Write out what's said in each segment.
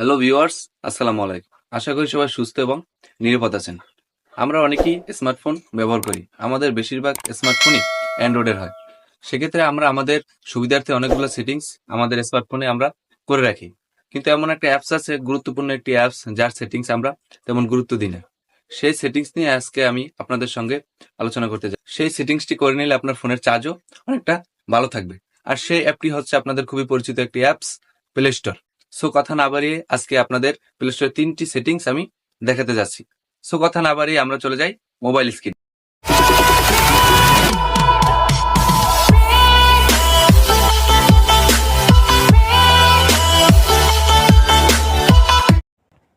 Hello viewers, আসসালামু আলাইকুম। আশা করি সবাই সুস্থ এবং নিরাপদ আছেন। আমরা অনেকেই স্মার্টফোন ব্যবহার করি। আমাদের বেশিরভাগ স্মার্টফোনই অ্যান্ড্রয়েডের হয়। সেক্ষেত্রে আমরা আমাদের সুবিধার্থে অনেকগুলো সেটিংস আমাদের স্মার্টফোনে আমরা করে রাখি। কিন্তু এমন একটা অ্যাপস আছে, গুরুত্বপূর্ণ একটি অ্যাপস, যার সেটিংস আমরা তেমন গুরুত্ব দিই না। সেই সেটিংস নিয়ে আজকে আমি আপনাদের সঙ্গে আলোচনা করতে চাই। সেই সেটিংসটি করে নিলে আপনার ফোনের চার্জও অনেকটা ভালো থাকবে। আর সেই অ্যাপটি হচ্ছে আপনাদের খুবই পরিচিত একটি অ্যাপস, প্লে স্টোর। সো কথা না বাড়িয়ে আজকে আপনাদের প্লে স্টোরের 3টি সেটিংস আমি দেখাতে যাচ্ছি। সো কথা না বাড়িয়ে আমরা চলে যাই মোবাইল স্ক্রিন।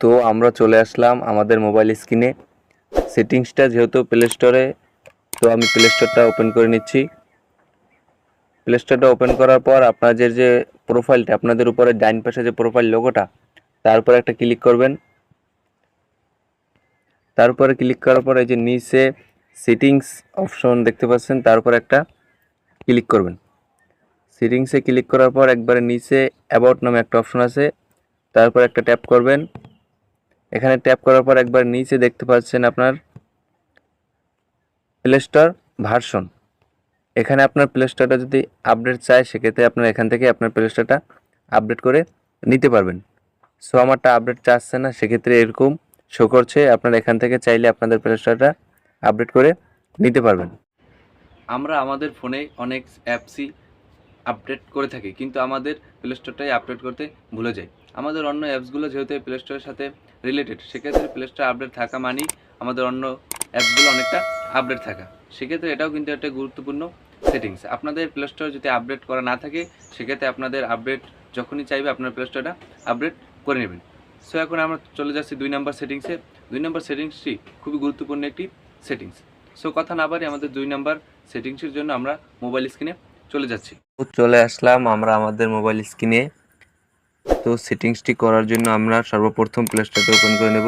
তো আমরা চলে আসলাম আমাদের মোবাইল স্ক্রিনে। সেটিংসটা যেহেতু প্লে স্টোরে, তো আমি প্লে স্টোরটা ওপেন করে নিচ্ছি। প্লে স্টোরটা ওপেন করার পর আপনাদের যে প্রোফাইলটা, আপনাদের উপরে ডাইন পাশে যে প্রোফাইল লোগোটা, তার উপরে একটা ক্লিক করবেন। তার উপরে ক্লিক করার পর এই যে নিচে সেটিংস অপশন দেখতে পাচ্ছেন, তার উপর একটা ক্লিক করবেন। সেটিংসে ক্লিক করার পর একবারে নিচে অ্যাবাউট নামে একটা অপশন আছে, তারপর একটা ট্যাপ করবেন। এখানে ট্যাপ করার পর একবার নিচে দেখতে পাচ্ছেন আপনার প্লে স্টোর ভার্সন। এখানে আপনার প্লে স্টোরটা যদি আপডেট চায়, সেক্ষেত্রে আপনার এখান থেকে আপনার প্লে স্টোরটা আপডেট করে নিতে পারবেন। সো আমারটা আপডেট চাচ্ছে না, সেক্ষেত্রে এরকম শো করছে। আপনারা এখান থেকে চাইলে আপনাদের প্লে স্টোরটা আপডেট করে নিতে পারবেন। আমরা আমাদের ফোনে অনেক অ্যাপসই আপডেট করে থাকি, কিন্তু আমাদের প্লে স্টোরটাই আপডেট করতে ভুলে যাই। আমাদের অন্য অ্যাপসগুলো যেহেতু প্লে স্টোরের সাথে রিলেটেড, সেক্ষেত্রে প্লে স্টোর আপডেট থাকা মানেই আমাদের অন্য অ্যাপসগুলো অনেকটা আপডেট থাকা। সেক্ষেত্রে এটাও কিন্তু একটা গুরুত্বপূর্ণ সেটিংস। আপনাদের প্লে স্টোর যদি আপডেট করা না থাকে, সেক্ষেত্রে আপনাদের আপডেট যখনই চাইবে আপনার প্লে স্টোরটা আপডেট করে নেবেন। সো এখন আমরা চলে যাচ্ছি 2 নম্বর সেটিংসে। 2 নম্বর সেটিংসটি খুবই গুরুত্বপূর্ণ একটি সেটিংস। সো কথা না বাড়ি আমাদের 2 নম্বর সেটিংসের জন্য আমরা মোবাইল স্ক্রিনে চলে যাচ্ছি। চলে আসলাম আমরা আমাদের মোবাইল স্ক্রিনে। তো সেটিংসটি করার জন্য আমরা সর্বপ্রথম প্লে স্টোরটা ওপেন করে নেব।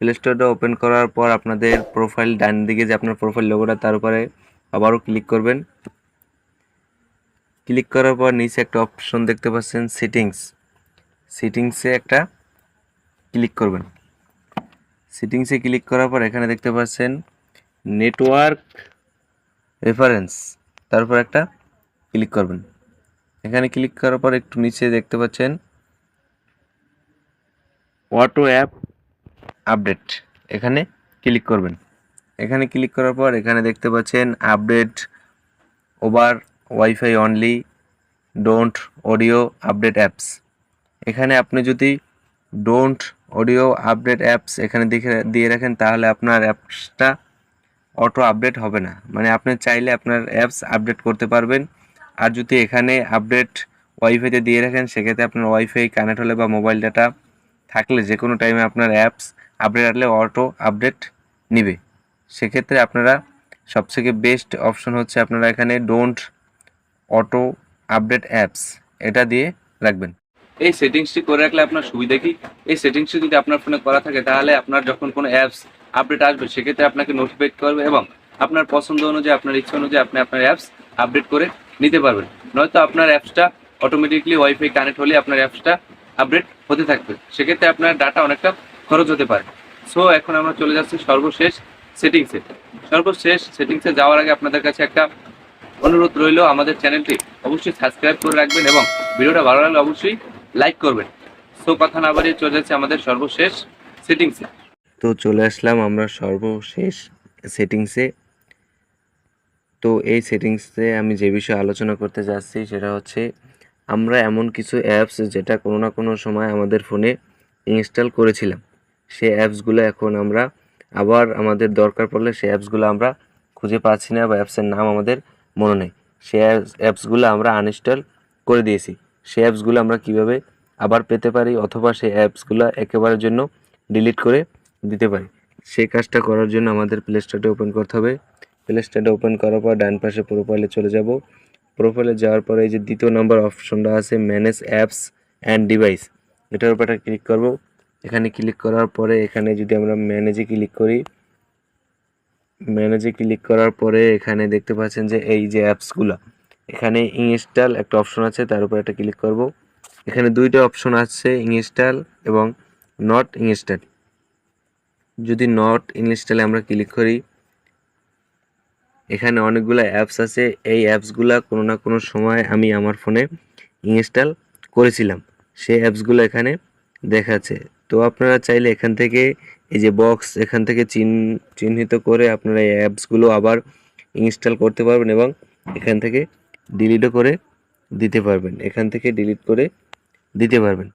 প্লে স্টোরটা ওপেন করার পর আপনাদের প্রোফাইল ডান দিকে যে আপনার প্রোফাইল লোগোটা, তার উপরে আবারও ক্লিক করবেন। ক্লিক করার পর নিচে একটা অপশন দেখতে পাচ্ছেন সেটিংস। সেটিংসে একটা ক্লিক করবেন। সেটিংসে ক্লিক করার পর এখানে দেখতে পাচ্ছেন নেটওয়ার্ক রেফারেন্স, তারপর একটা ক্লিক করবেন। এখানে ক্লিক করার পর একটু নিচে দেখতে পাচ্ছেন অটো অ্যাপ আপডেট, এখানে ক্লিক করবেন। এখানে ক্লিক করার পর এখানে দেখতে পাচ্ছেন update over wifi only, don't audio update apps. এখানে আপনি যদি ডোন্ট অডিও আপডেট অ্যাপস এখানে দিয়ে রাখেন, তাহলে আপনার অ্যাপসটা অটো আপডেট হবে না। মানে আপনি চাইলে আপনার অ্যাপস আপডেট করতে পারবেন। আর যদি এখানে আপডেট ওয়াইফাইতে দিয়ে রাখেন, সেক্ষেত্রে আপনার ওয়াইফাই কানেক্ট হলে বা মোবাইল ডাটা থাকলে যে কোনো টাইমে আপনার অ্যাপস আপডেট আসলে অটো আপডেট নিবে। সেক্ষেত্রে আপনারা সবথেকে বেস্ট অপশন হচ্ছে আপনারা এখানে ডোন্ট অটো আপডেট অ্যাপস এটা দিয়ে রাখবেন। এই সেটিংসটি করে রাখলে আপনার সুবিধা কি? এই সেটিংসটি যদি আপনার ফোনে করা থাকে, তাহলে আপনার যখন কোনো অ্যাপস আপডেট আসবে, সেক্ষেত্রে আপনাকে নোটিফাইড করবে এবং আপনার পছন্দ অনুযায়ী, আপনার ইচ্ছা অনুযায়ী আপনি আপনার অ্যাপস আপডেট করে নিতে পারবেন। নয়তো আপনার অ্যাপসটা অটোমেটিকলি ওয়াইফাই কানেক্ট হলে আপনার অ্যাপসটা আপডেট হতে থাকবে। সেক্ষেত্রে আপনার ডাটা অনেকটা খরচ হতে পারে। সো এখন আমরা চলে যাচ্ছি সর্বশেষ সেটিংসে। সর্বশেষ সেটিংসে যাওয়ার আগে আপনাদের কাছে একটা অনুরোধ রইল, আমাদের চ্যানেলটি অবশ্যই সাবস্ক্রাইব করে রাখবেন এবং ভিডিওটা ভালো লাগলে অবশ্যই লাইক করবেন। সো কথা না বাড়িয়ে চলে যাচ্ছে আমাদের সর্বশেষ সেটিংসে। তো চলে আসলাম আমরা সর্বশেষ সেটিংসে। তো এই সেটিংসে আমি যে বিষয়ে আলোচনা করতে যাচ্ছি, সেটা হচ্ছে আমরা এমন কিছু অ্যাপস যেটা কোনো না কোনো সময় আমাদের ফোনে ইনস্টল করেছিলাম, সেই অ্যাপসগুলো এখন আমরা আবার আমাদের দরকার পড়লে সেই অ্যাপসগুলো আমরা খুঁজে পাচ্ছি না বা অ্যাপসের নাম আমাদের মনে নেই। সেই অ্যাপসগুলো আমরা আনইনস্টল করে দিয়েছি। সেই অ্যাপসগুলো আমরা কিভাবে আবার পেতে পারি, অথবা সেই অ্যাপসগুলো একেবারের জন্য ডিলিট করে দিতে পারি, সেই কাজটা করার জন্য আমাদের প্লে স্টোরটা ওপেন করতে হবে। প্লে স্টোরটা ওপেন করার পর ডান পাশে প্রোফাইলে চলে যাব। প্রোফাইলে যাওয়ার পরে এই যে 2 নম্বর অপশনটা আছে ম্যানেজ অ্যাপস অ্যান্ড ডিভাইস, এটার উপর একটা ক্লিক করব। এখানে ক্লিক করার পরে এখানে যদি আমরা ম্যানেজে ক্লিক করি, ম্যানেজে ক্লিক করার পরে এখানে দেখতে পাচ্ছেন যে এই যে অ্যাপসগুলো, এখানে ইনস্টল একটা অপশন আছে, তার উপর একটা ক্লিক করব। এখানে দুইটা অপশন আছে, ইনস্টল এবং নট ইনস্টল। যদি নট ইনস্টলে আমরা ক্লিক করি, এখানে অনেকগুলো অ্যাপস আছে। এই অ্যাপসগুলা কোনো না কোনো সময় আমি আমার ফোনে ইনস্টল করেছিলাম, সেই অ্যাপসগুলো এখানে দেখাচ্ছে। তো আপনারা চাইলে এখান থেকে এই যে বক্স এখান থেকে চিহ্নিত করে আপনারা এই অ্যাপসগুলো আবার ইনস্টল করতে পারবেন এবং এখান থেকে ডিলিটও করে দিতে পারবেন, এখান থেকে ডিলিট করে দিতে পারবেন।